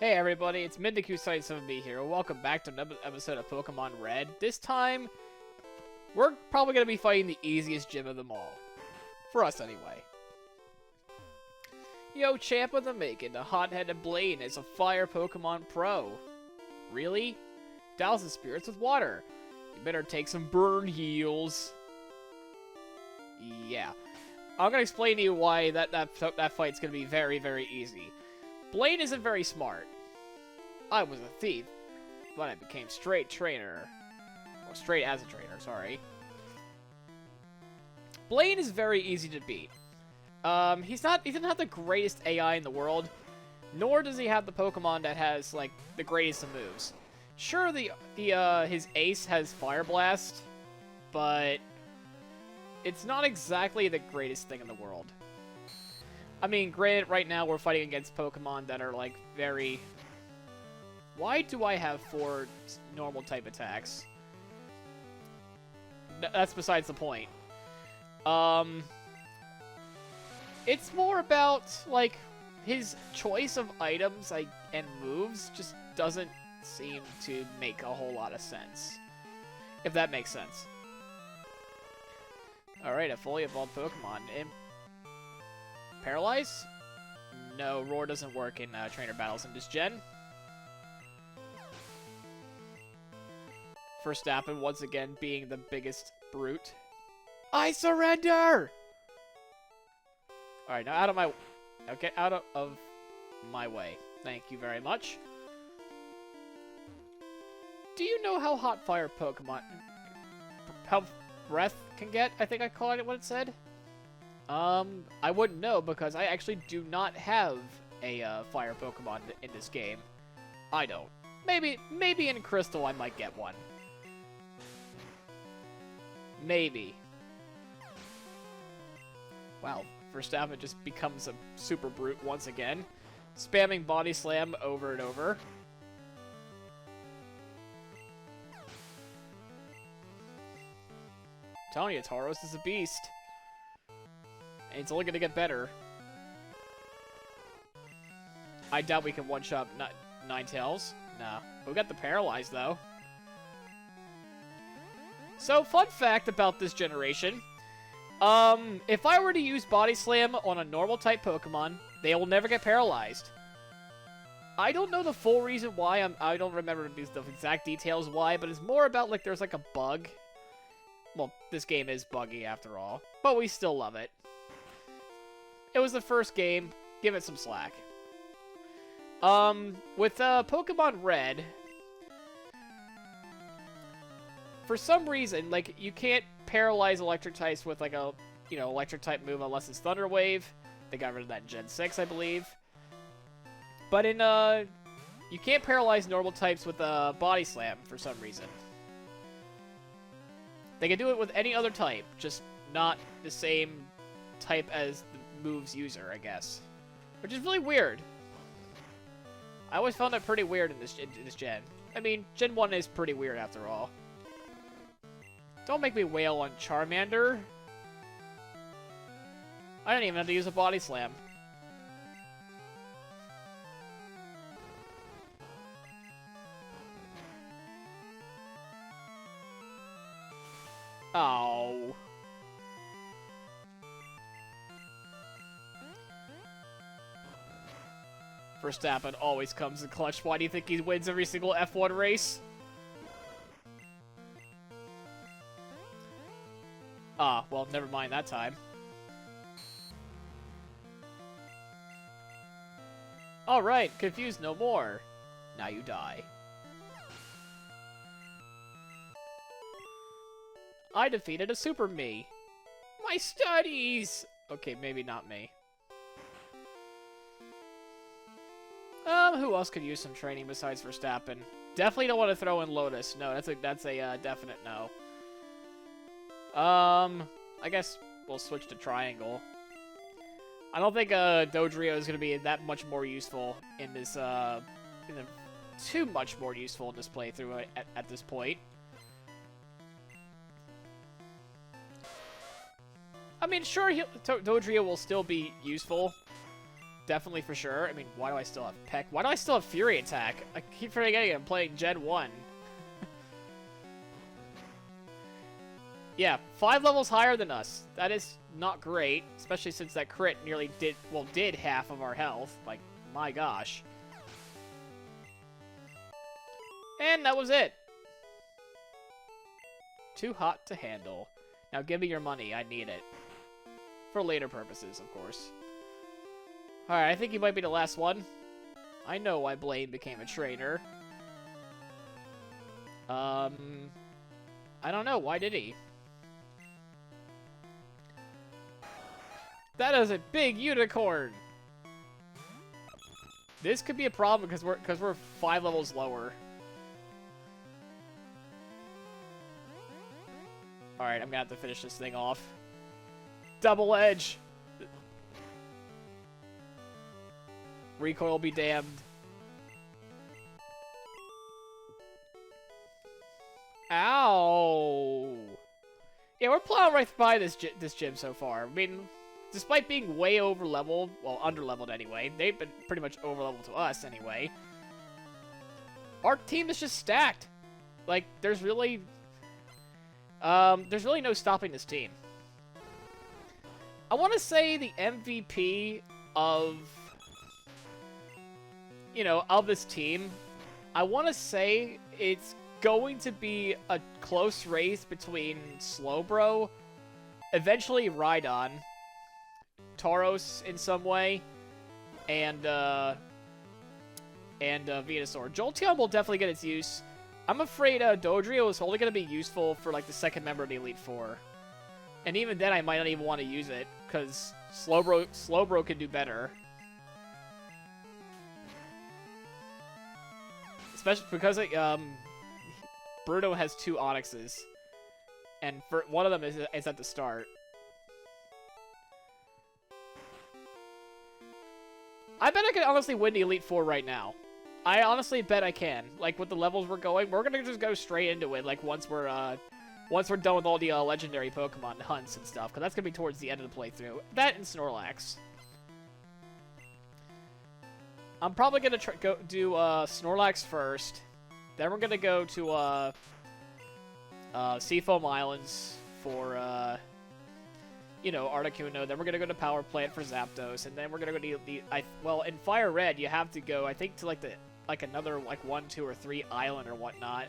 Hey everybody, it's MidTheQ77B here. Welcome back to another episode of Pokemon Red. This time, we're probably going to be fighting the easiest gym of them all. For us, anyway. Yo, champ of the making, the hot-headed Blaine is a fire Pokemon pro. Really? Douse the spirits with water. You better take some burn heals. Yeah. I'm going to explain to you why that fight's going to be very, very easy. Blaine isn't very smart. I was a thief, but I became straight trainer. Or straight as a trainer, sorry. Blaine is very easy to beat. He doesn't have the greatest AI in the world, nor does he have the Pokemon that has, like, the greatest of moves. Sure, his ace has Fire Blast, but it's not exactly the greatest thing in the world. I mean, granted, right now we're fighting against Pokemon that are, like, very... Why do I have 4 normal type attacks? That's besides the point. It's more about, like, his choice of items and moves just doesn't seem to make a whole lot of sense. If that makes sense. Alright, a fully evolved Pokemon. Paralyze? No, Roar doesn't work in trainer battles in this gen. Verstappen once again being the biggest brute. I surrender! Alright, now out of my... Okay, out of my way. Thank you very much. Do you know how hot fire Pokemon... How breath can get? I think I called it what it said. I wouldn't know because I actually do not have a fire Pokemon in this game. I don't. Maybe in Crystal I might get one. Maybe. Wow, Verstappen just becomes a super brute once again, spamming Body Slam over and over. I'm telling you, Tauros is a beast. And it's only going to get better. I doubt we can one-shot Ninetales. Nah. We got the Paralyze, though. So, fun fact about this generation. If I were to use Body Slam on a normal-type Pokemon, they will never get paralyzed. I don't know the full reason why. I don't remember the exact details why, but it's more about, like, there's, like, a bug. Well, this game is buggy, after all. But we still love it. It was the first game. Give it some slack. With Pokemon Red, for some reason, like, you can't paralyze electric types with, like, a, electric type move unless it's Thunder Wave. They got rid of that in Gen 6, I believe. But in, you can't paralyze normal types with a Body Slam for some reason. They can do it with any other type, just not the same type as the move's user, I guess. Which is really weird. I always found that pretty weird in this gen. I mean, Gen 1 is pretty weird after all. Don't make me wail on Charmander. I don't even have to use a Body Slam. Oh. Verstappen always comes in clutch. Why do you think he wins every single F1 race? Ah, well, never mind that time. Alright, confused no more. Now you die. I defeated a Super Me. My studies! Okay, maybe not me. Who else could use some training besides Verstappen? Definitely don't want to throw in Lotus. No, that's a definite no. I guess we'll switch to Triangle. I don't think Dodrio is going to be that much more useful in this too much more useful in this playthrough at this point. I mean, sure, Dodrio will still be useful, definitely for sure. I mean, why do I still have Peck? Why do I still have Fury Attack? I keep forgetting I'm playing Gen 1. Yeah, 5 levels higher than us. That is not great, especially since that crit nearly did half of our health. Like, my gosh. And that was it. Too hot to handle. Now give me your money, I need it. For later purposes, of course. Alright, I think you might be the last one. I know why Blaine became a trainer. I don't know, why did he? That is a big unicorn! This could be a problem because we're 5 levels lower. Alright, I'm gonna have to finish this thing off. Double edge! Recoil be damned. Ow! Yeah, we're plowing right by this gym so far. I mean, despite being way over-leveled, well, under-leveled anyway, they've been pretty much over-leveled to us anyway. Our team is just stacked. Like, there's really no stopping this team. I want to say the MVP of, you know, of this team, I want to say it's going to be a close race between Slowbro, eventually Rhydon, Tauros in some way, and Venusaur. Jolteon will definitely get its use. I'm afraid Dodrio is only going to be useful for, like, the second member of the Elite Four. And even then, I might not even want to use it, because Slowbro can do better. Especially because Bruno has 2 Onyxes. And for one of them is at the start. I bet I could honestly win the Elite Four right now. I honestly bet I can. Like, with the levels we're going, we're gonna just go straight into it, like, once we're done with all the legendary Pokemon hunts and stuff, because that's gonna be towards the end of the playthrough. That and Snorlax. I'm probably gonna do Snorlax first. Then we're gonna go to Seafoam Islands for you know, Articuno. Then we're gonna go to Power Plant for Zapdos, and then we're gonna go to well, in Fire Red you have to go, I think, to another 1, 2, or 3 island or whatnot.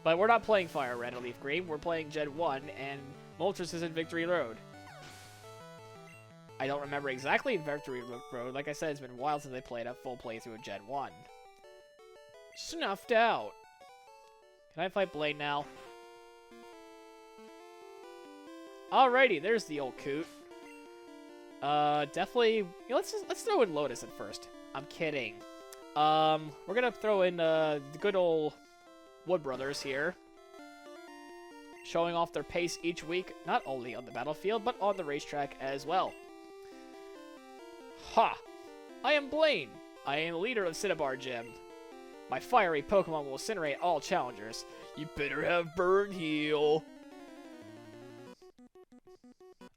But we're not playing Fire Red or Leaf Green. We're playing Gen 1, and Moltres is in Victory Road. I don't remember exactly Victory Road. Like I said, it's been a while since I played a full playthrough of Gen 1. Snuffed out. Can I fight Blaine now? Alrighty, there's the old coot. Definitely. You know, let's throw in Lotus at first. I'm kidding. We're gonna throw in the good old Wood Brothers here, showing off their pace each week, not only on the battlefield but on the racetrack as well. Ha! I am Blaine. I am the leader of Cinnabar Gym. My fiery Pokemon will incinerate all challengers. You better have Burn Heal.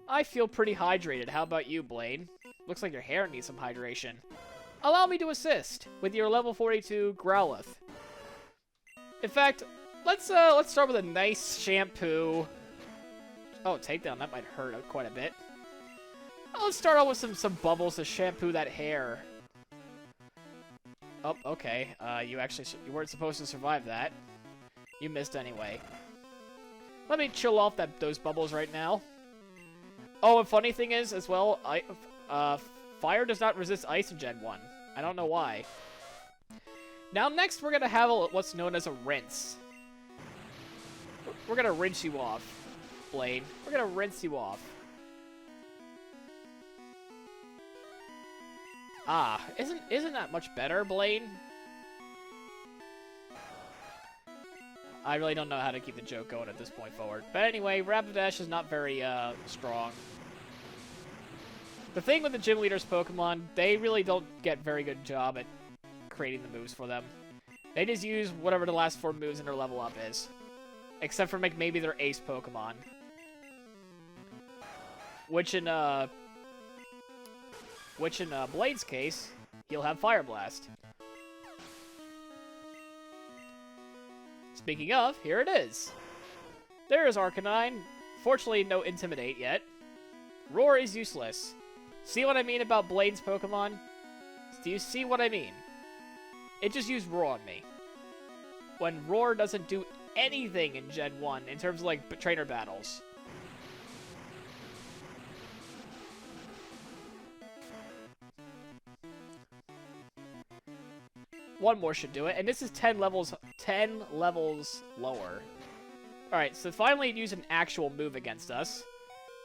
I feel pretty hydrated. How about you, Blaine? Looks like your hair needs some hydration. Allow me to assist with your level 42 Growlithe. In fact, let's start with a nice shampoo. Oh, takedown, that might hurt quite a bit. Let's start off with some bubbles to shampoo that hair. Oh, okay. You weren't supposed to survive that. You missed anyway. Let me chill off those bubbles right now. Oh, and funny thing is, as well, fire does not resist ice in Gen 1. I don't know why. Now, next, we're gonna have what's known as a rinse. We're gonna rinse you off, Blaine. We're gonna rinse you off. Ah, isn't that much better, Blaine? I really don't know how to keep the joke going at this point forward. But anyway, Rapidash is not very strong. The thing with the gym leaders Pokemon, they really don't get very good job at creating the moves for them. They just use whatever the last 4 moves in their level up is. Except for maybe their ace Pokemon. Which in which in Blaine's case, he'll have Fire Blast. Speaking of, here it is. There is Arcanine. Fortunately, no Intimidate yet. Roar is useless. See what I mean about Blaine's Pokemon? Do you see what I mean? It just used Roar on me. When Roar doesn't do anything in Gen 1 in terms of, like, trainer battles. One more should do it, and this is 10 levels lower. Alright, so finally it used an actual move against us.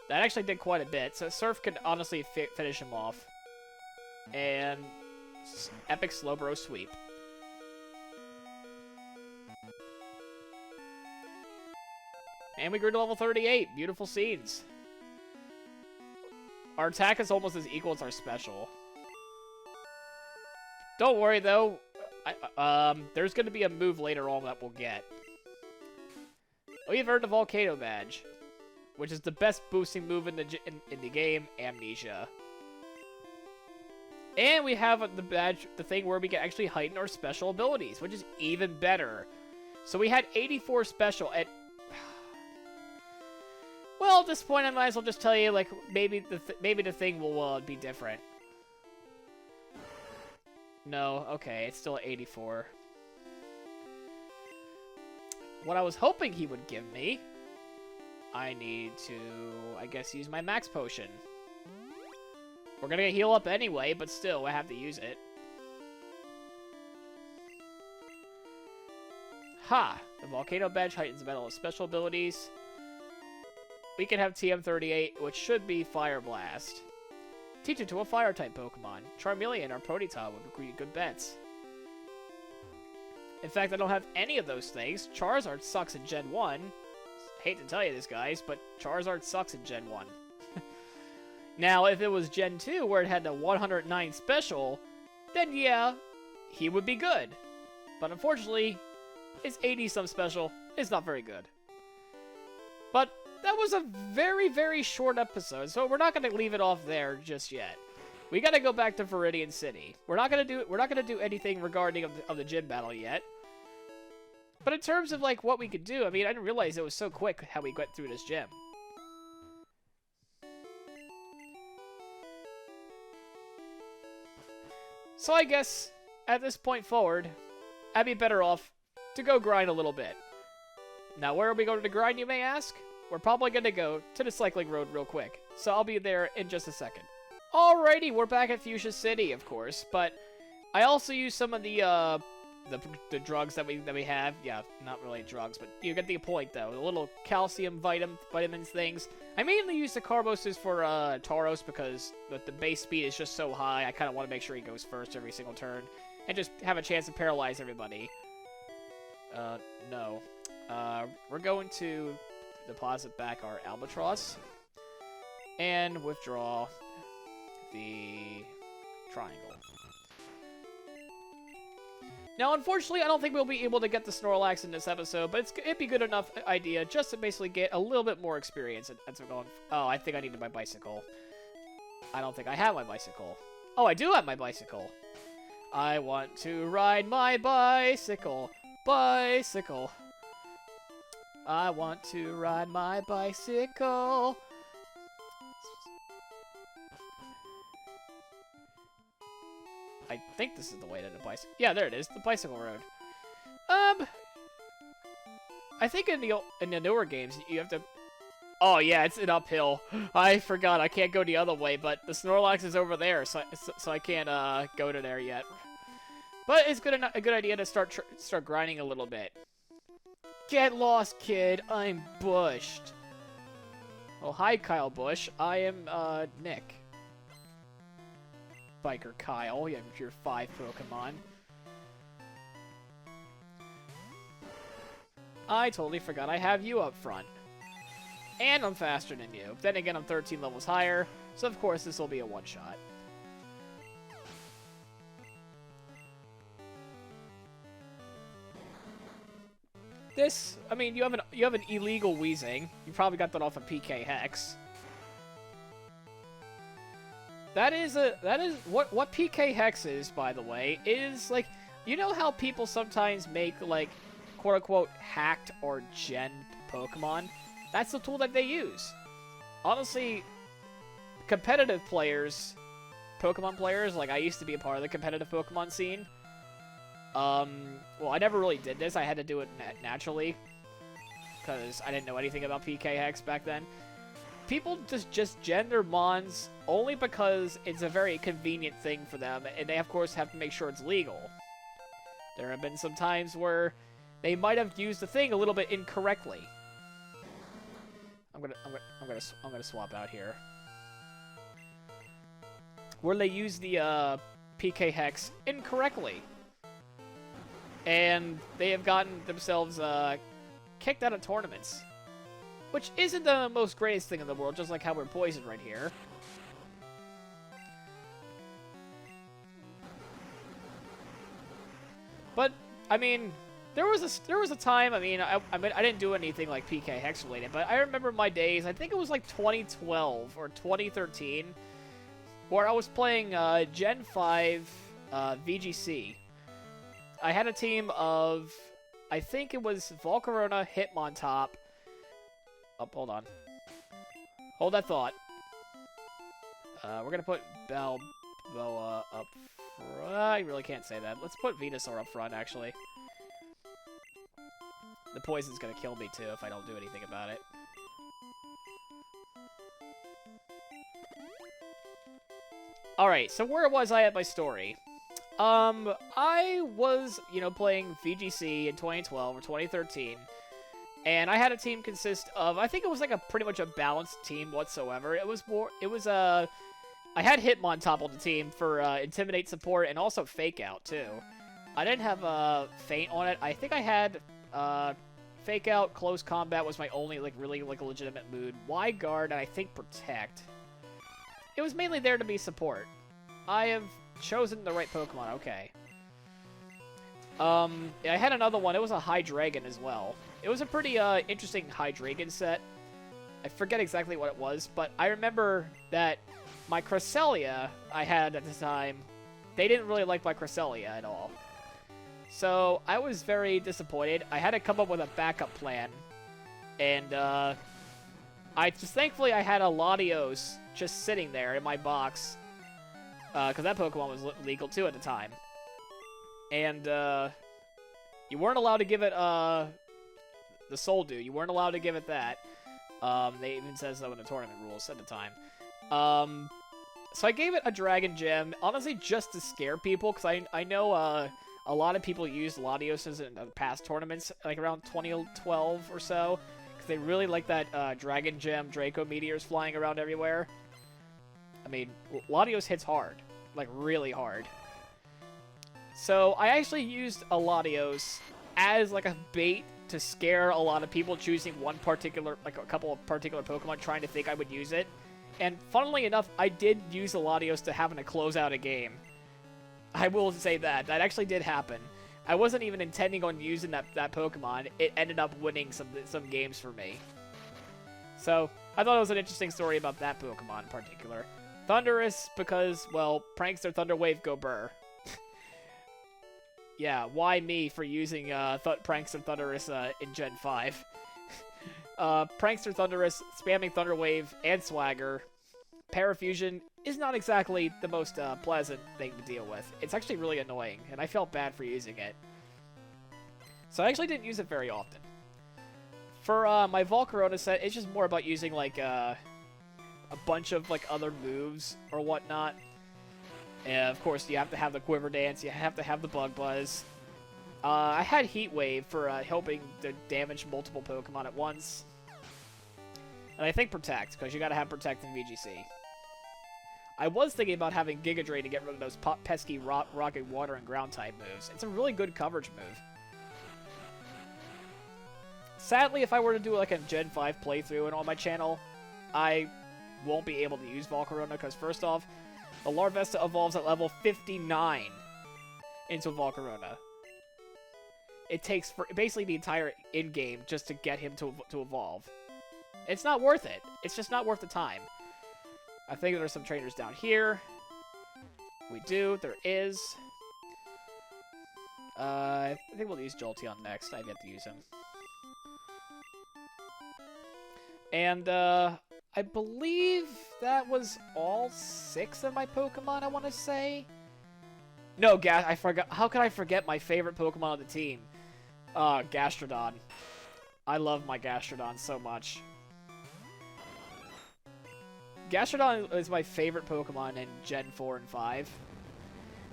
That actually did quite a bit, so Surf could honestly finish him off. And epic Slowbro sweep. And we grew to level 38. Beautiful scenes. Our attack is almost as equal as our special. Don't worry though. There's going to be a move later on that we'll get. We've earned a Volcano Badge, which is the best boosting move in the game, Amnesia. And we have the badge, the thing where we can actually heighten our special abilities, which is even better. So we had 84 special at... Well, at this point, I might as well just tell you, like, maybe the thing will be different. No, okay, it's still at 84. What I was hoping he would give me, I need to, I guess, use my Max Potion. We're gonna heal up anyway, but still, I have to use it. Ha! The Volcano Badge heightens the battle special abilities. We can have TM38, which should be Fire Blast. Teach it to a Fire-type Pokemon. Charmeleon or Ponyta would be good bets. In fact, I don't have any of those things. Charizard sucks in Gen 1. Hate to tell you this, guys, but Charizard sucks in Gen 1. Now, if it was Gen 2, where it had the 109 special, then yeah, he would be good. But unfortunately, his 80-some special is not very good. But that was a very, very short episode, so we're not going to leave it off there just yet. We got to go back to Viridian City. We're not going to do anything regarding of the gym battle yet. But in terms of like what we could do, I mean, I didn't realize it was so quick how we got through this gym. So I guess at this point forward, I'd be better off to go grind a little bit. Now, where are we going to grind, you may ask? We're probably going to go to the cycling road real quick, so I'll be there in just a second. Alrighty, we're back at Fuchsia City, of course, but I also use some of the drugs that we have. Yeah, not really drugs, but you get the point, though. The little calcium vitamins things. I mainly use the Carboses for Tauros because the base speed is just so high. I kind of want to make sure he goes first every single turn and just have a chance to paralyze everybody. No. We're going to deposit back our Albatross and withdraw the triangle. Now, unfortunately, I don't think we'll be able to get the Snorlax in this episode, but it'd be good enough idea just to basically get a little bit more experience as we're going. Oh, I think I needed my bicycle. I don't think I have my bicycle. Oh, I do have my bicycle. I want to ride my bicycle. Bicycle. I want to ride my bicycle. I think this is the way to the bicycle. Yeah, there it is, the bicycle road. I think in the newer games you have to. Oh yeah, it's an uphill. I forgot I can't go the other way, but the Snorlax is over there, so I can't go to there yet. But it's a good idea to start grinding a little bit. Get lost, kid. I'm bushed. Oh, hi, Kyle Busch. I am Nick. Biker Kyle, you have your 5 Pokemon. I totally forgot I have you up front. And I'm faster than you. Then again, I'm 13 levels higher, so of course this will be a one-shot. This, I mean, you have an illegal Weezing. You probably got that off of PK Hex. that is what PK Hex is, by the way, is like, you know how people sometimes make like quote unquote hacked or gen Pokemon? That's the tool that they use. Honestly, competitive players, Pokemon players, like I used to be a part of the competitive Pokemon scene. Well, I never really did this. I had to do it naturally because I didn't know anything about PK Hex back then. People just gen their mons only because it's a very convenient thing for them, and they of course have to make sure it's legal. There have been some times where they might have used the thing a little bit incorrectly. I'm gonna swap out here. Where they use the PK Hex incorrectly, and they have gotten themselves kicked out of tournaments. Which isn't the most greatest thing in the world, just like how we're poisoned right here. But I mean, there was a time. I mean, I didn't do anything like PK Hex related, but I remember my days. I think it was like 2012 or 2013, where I was playing Gen 5 VGC. I had a team of, I think it was Volcarona, Hitmontop. Oh, hold on. Hold that thought. We're gonna put Balboa up front. I really can't say that. Let's put Venusaur up front, actually. The poison's gonna kill me, too, if I don't do anything about it. Alright, so where was I at my story? I was, you know, playing VGC in 2012 or 2013. And I had a team consist of, I think it was like a pretty much a balanced team whatsoever. It was I had Hitmontop on the team for Intimidate support and also Fake Out too. I didn't have Feint on it. I think I had Fake Out, Close Combat was my only like really like legitimate mood. Wide Guard, and I think Protect. It was mainly there to be support. I have chosen the right Pokemon, okay. I had another one. It was a Hydreigon as well. It was a pretty interesting Hydreigon set. I forget exactly what it was, but I remember that my Cresselia I had at the time, they didn't really like my Cresselia at all. So I was very disappointed. I had to come up with a backup plan. And thankfully I had a Latios just sitting there in my box. Because that Pokemon was legal too at the time. And you weren't allowed to give it the Soul Dew. You weren't allowed to give it that. They even says so in the tournament rules at the time. So I gave it a Dragon Gem, honestly just to scare people, because I know a lot of people used Latios in past tournaments, like around 2012 or so, because they really like that Dragon Gem Draco Meteors flying around everywhere. I mean, Latios hits hard, like really hard. So I actually used a Latios as like a bait to scare a lot of people choosing one particular, like a couple of particular Pokemon trying to think I would use it. And funnily enough, I did use a Latios to having to close out a game. I will say that. That actually did happen. I wasn't even intending on using that Pokemon. It ended up winning some games for me. So, I thought it was an interesting story about that Pokemon in particular. Thundurus, because, well, Prankster Thunder Wave go burr. Yeah, why me for using Prankster Thundurus in Gen 5? Prankster Thundurus, spamming Thunder Wave, and Swagger. Parafusion is not exactly the most pleasant thing to deal with. It's actually really annoying, and I felt bad for using it. So I actually didn't use it very often. For my Volcarona set, it's just more about using like a bunch of like other moves or whatnot. And of course, you have to have the Quiver Dance, you have to have the Bug Buzz. I had Heat Wave for helping to damage multiple Pokemon at once. And I think Protect, because you gotta have Protect in VGC. I was thinking about having Giga Drain to get rid of those pesky Rocket, Water, and Ground type moves. It's a really good coverage move. Sadly, if I were to do like a Gen 5 playthrough and on my channel, I won't be able to use Volcarona, because first off, the Larvesta evolves at level 59 into Volcarona. It takes basically the entire in-game just to get him to evolve. It's not worth it. It's just not worth the time. I think there's some trainers down here. We do. There is. I think we'll use Jolteon next. I've yet to use him. And, I believe that was all 6 of my Pokemon, I want to say. No, I forgot. How could I forget my favorite Pokemon on the team? Gastrodon. I love my Gastrodon so much. Gastrodon is my favorite Pokemon in Gen 4 and 5.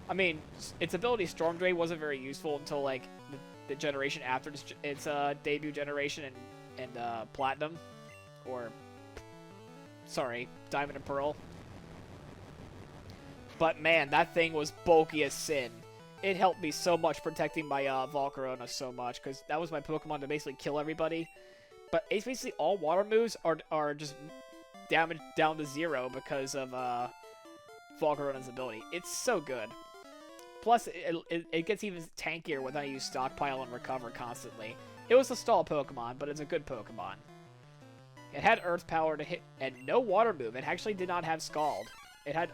I mean, its ability Storm Drain wasn't very useful until, like, the generation after its debut generation and Platinum. Or, sorry, Diamond and Pearl. But, man, that thing was bulky as sin. It helped me so much protecting my Volcarona so much, because that was my Pokemon to basically kill everybody. But it's basically all water moves are just damage down to 0 because of Volcarona's ability. It's so good. Plus, it gets even tankier when I use Stockpile and Recover constantly. It was a stall Pokemon, but it's a good Pokemon. It had Earth Power to hit, and no water move. It actually did not have Scald. It had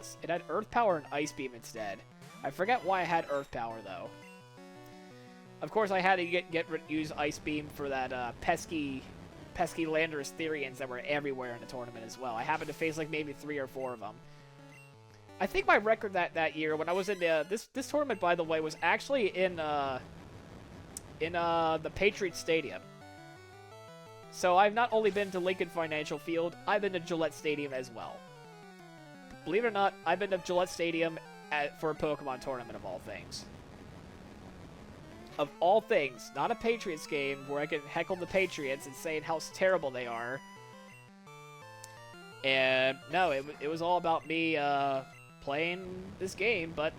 Earth Power and Ice Beam instead. I forget why I had Earth Power, though. Of course, I had to use Ice Beam for that pesky Landorus Therians that were everywhere in the tournament as well. I happened to face like maybe 3 or 4 of them. I think my record that year when I was in this tournament, by the way, was actually in the Patriot Stadium. So I've not only been to Lincoln Financial Field, I've been to Gillette Stadium as well. Believe it or not, I've been to Gillette Stadium for a Pokemon tournament of all things. Of all things, not a Patriots game where I can heckle the Patriots and say how terrible they are. And no, it was all about me playing this game, but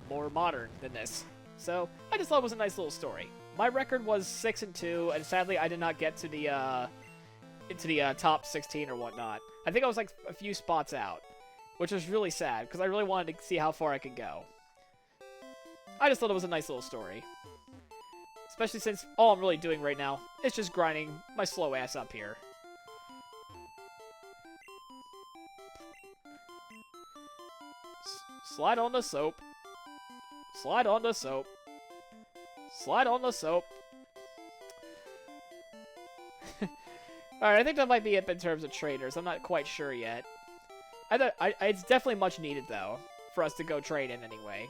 more modern than this. So I just thought it was a nice little story. My record was 6-2, and sadly I did not get to the into the top 16 or whatnot. I think I was like a few spots out, which was really sad because I really wanted to see how far I could go. I just thought it was a nice little story. Especially since all I'm really doing right now is just grinding my slow ass up here. Slide on the soap. Slide on the soap. Slide on the soap. Alright, I think that might be it in terms of traders. I'm not quite sure yet. It's definitely much needed, though, for us to go trade in anyway.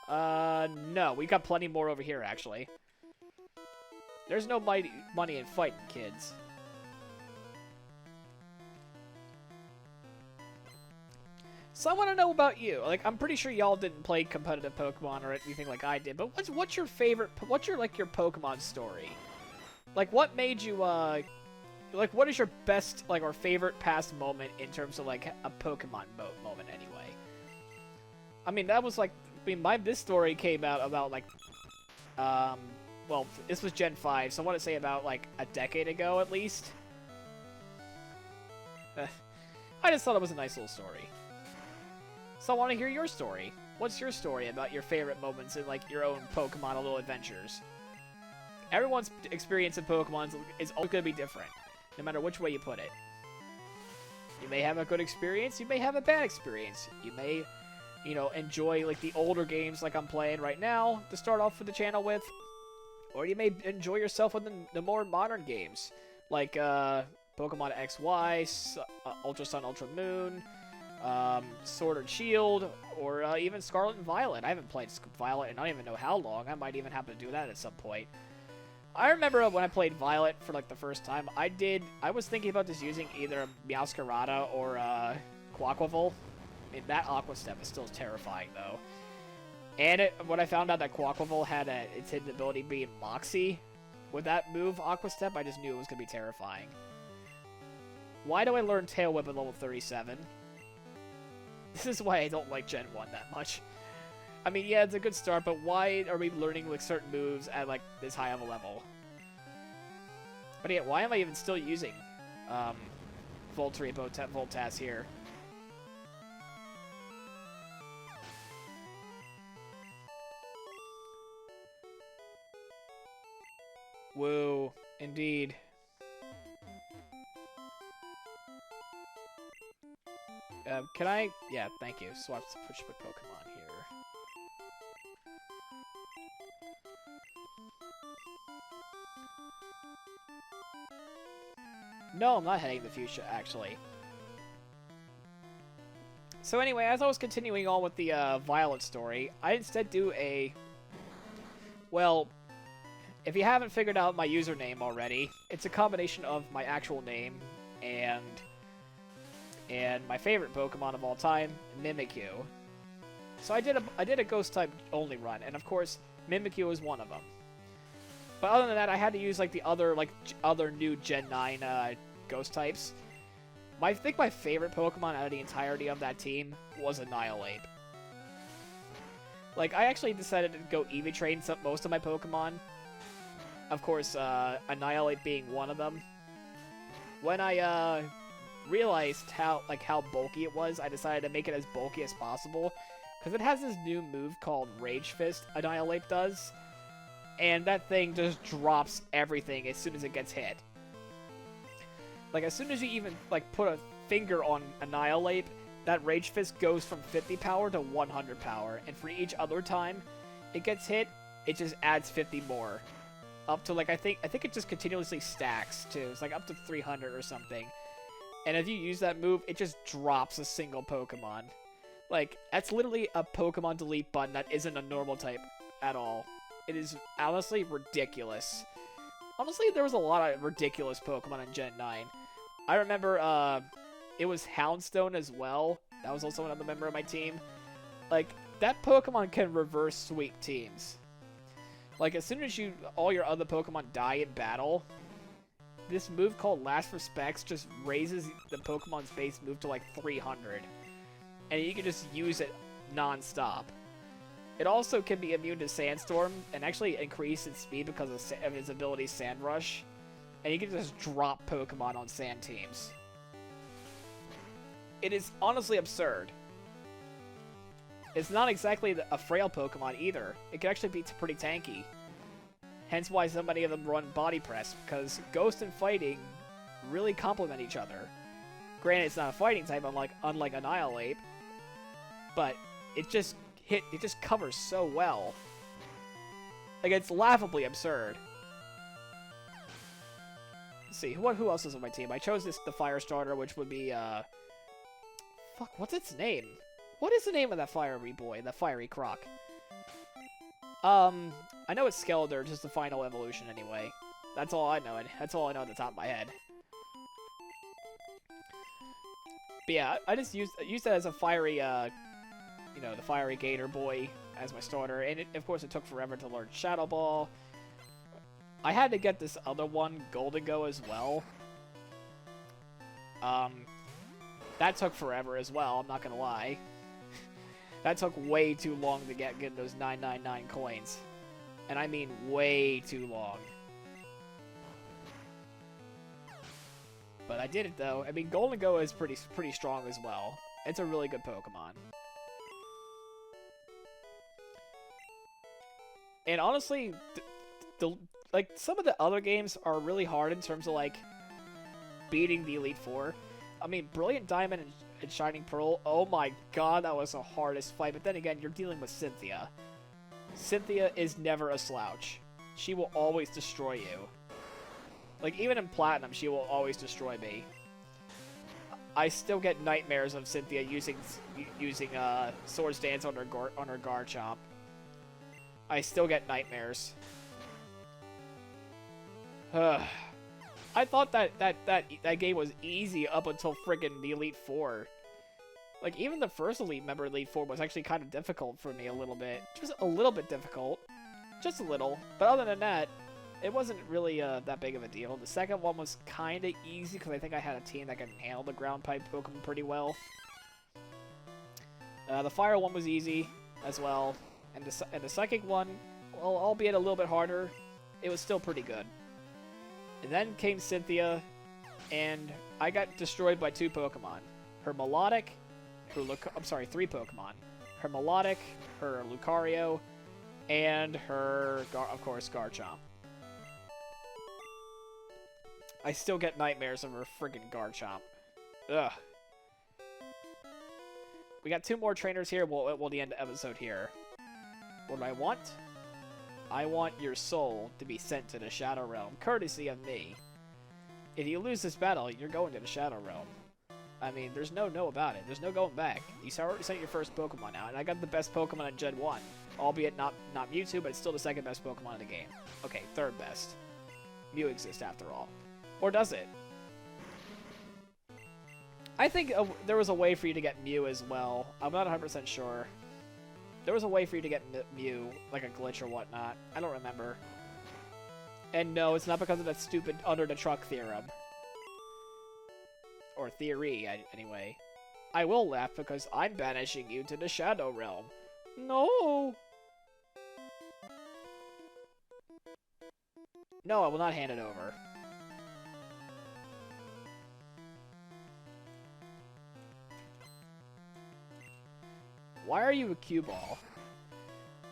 No. We got plenty more over here, actually. There's no money in fighting, kids. So I want to know about you. Like, I'm pretty sure y'all didn't play competitive Pokemon or anything like I did, but what's your favorite, what's your Pokemon story? Like, what made you, like, what is your best, like, or favorite past moment in terms of, like, a Pokemon moment, anyway? I mean, that was, like, I mean, this story came out about, like, well, this was Gen 5, so I want to say about, like, a decade ago, at least. I just thought it was a nice little story. So I want to hear your story. What's your story about your favorite moments in, like, your own Pokemon little adventures? Everyone's experience in Pokemon is always going to be different, no matter which way you put it. You may have a good experience, you may have a bad experience. You may, you know, enjoy, like, the older games like I'm playing right now to start off with the channel with. Or you may enjoy yourself with the more modern games, like Pokemon XY, Ultra Sun, Ultra Moon, Sword and Shield, or even Scarlet and Violet. I haven't played Violet in I don't even know how long. I might even happen to do that at some point. I remember when I played Violet for, like, the first time, I was thinking about just using either Meowscarada or Quaquaval. I mean, that Aqua Step is still terrifying, though. And when I found out that Quaquaval had its hidden ability being Moxie, with that move, Aqua Step, I just knew it was going to be terrifying. Why do I learn Tail Whip at level 37? This is why I don't like Gen 1 that much. I mean, yeah, it's a good start, but why are we learning, like, certain moves at, like, this high of a level? But yeah, why am I even still using Volturi Voltas here? Woo, indeed. can I? Yeah, thank you. Swap to push my Pokemon here. No, I'm not heading to the future, actually. So anyway, as I was continuing on with the Violet story, I instead do a... Well, if you haven't figured out my username already, it's a combination of my actual name and my favorite Pokemon of all time, Mimikyu. So I did a Ghost type only run, and of course Mimikyu is one of them. But other than that, I had to use like the other new Gen 9 Ghost types. I think my favorite Pokemon out of the entirety of that team was Annihilape. Like, I actually decided to go Eevee train most of my Pokemon. Of course, Annihilape being one of them. When I realized how bulky it was, I decided to make it as bulky as possible. Because it has this new move called Rage Fist, Annihilape does. And that thing just drops everything as soon as it gets hit. Like, as soon as you even, like, put a finger on Annihilape, that Rage Fist goes from 50 power to 100 power. And for each other time it gets hit, it just adds 50 more. Up to, like, I think it just continuously stacks, too. It's, like, up to 300 or something. And if you use that move, it just drops a single Pokemon. Like, that's literally a Pokemon delete button that isn't a normal type at all. It is honestly ridiculous. Honestly, there was a lot of ridiculous Pokemon in Gen 9. I remember, it was Houndstone as well. That was also another member of my team. Like, that Pokemon can reverse sweep teams. Like, as soon as all your other Pokemon die in battle, this move called Last Respects just raises the Pokemon's base move to like 300. And you can just use it non-stop. It also can be immune to Sandstorm and actually increase its speed because of its ability Sand Rush. And you can just drop Pokemon on sand teams. It is honestly absurd. It's not exactly a frail Pokemon either. It can actually be pretty tanky. Hence why so many of them run Body Press, because Ghost and Fighting really complement each other. Granted, it's not a fighting type, unlike Annihilape, but it just covers so well. Like, it's laughably absurd. Let's see, who else is on my team? I chose the Fire Starter, which would be, fuck, what's its name? What is the name of that fiery boy, that fiery croc? I know it's Skeletor, just the final evolution anyway. That's all I know, and that's all I know at the top of my head. But yeah, I just used that as a fiery, the fiery Gator boy as my starter, and of course it took forever to learn Shadow Ball. I had to get this other one, Golden Go, as well. That took forever as well, I'm not gonna lie. That took way too long to get those 999 coins. And I mean way too long. But I did it though. I mean, Golden Go is pretty strong as well. It's a really good Pokemon. And honestly, like, some of the other games are really hard in terms of, like, beating the Elite Four. I mean, Brilliant Diamond and Shining Pearl, oh my god, that was the hardest fight. But then again, you're dealing with Cynthia. Cynthia is never a slouch. She will always destroy you. Like, even in Platinum, she will always destroy me. I still get nightmares of Cynthia using Swords Dance on her Garchomp. I still get nightmares. I thought that game was easy up until friggin' the Elite Four. Like, even the first Elite Four was actually kind of difficult for me a little bit. Just a little bit difficult. Just a little. But other than that, it wasn't really that big of a deal. The second one was kind of easy because I think I had a team that could handle the ground type Pokemon pretty well. The fire one was easy as well. And the psychic one, well, albeit a little bit harder, it was still pretty good. And then came Cynthia, and I got destroyed by two Pokemon. Her Melodic, three Pokemon. Her Melodic, her Lucario, and her, of course, Garchomp. I still get nightmares of her friggin' Garchomp. Ugh. We got 2 more trainers here. We'll end the episode here. What do I want? I want your soul to be sent to the Shadow Realm, courtesy of me. If you lose this battle, you're going to the Shadow Realm. I mean, there's no about it. There's no going back. You already sent your first Pokemon out, and I got the best Pokemon in Gen 1. Albeit not Mewtwo, but it's still the 2nd best Pokemon in the game. Okay, 3rd best. Mew exists after all. Or does it? I think there was a way for you to get Mew as well. I'm not 100% sure. There was a way for you to get Mew, like a glitch or whatnot. I don't remember. And no, it's not because of that stupid under the truck theorem. Or theory, anyway. I will laugh because I'm banishing you to the Shadow Realm. No! No, I will not hand it over. Why are you a cue ball?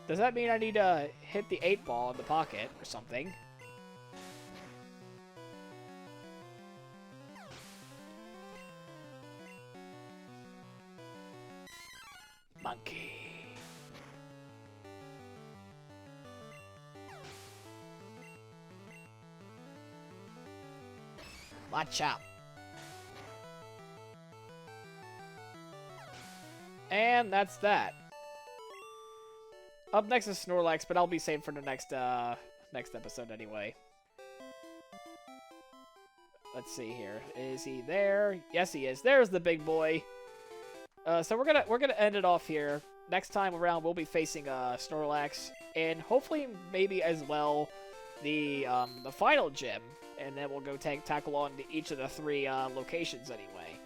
Does that mean I need to hit the 8 ball in the pocket or something? Monkey. Watch out. And that's that. Up next is Snorlax, but I'll be saved for the next episode anyway. Let's see here. Is he there? Yes, he is. There's the big boy. So we're gonna end it off here. Next time around, we'll be facing Snorlax, and hopefully maybe as well the final gym, and then we'll go tackle on each of the 3 locations anyway.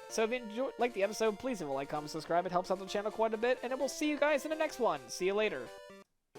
So if you liked the episode, please leave a like, comment, subscribe. It helps out the channel quite a bit, and then we'll see you guys in the next one. See you later.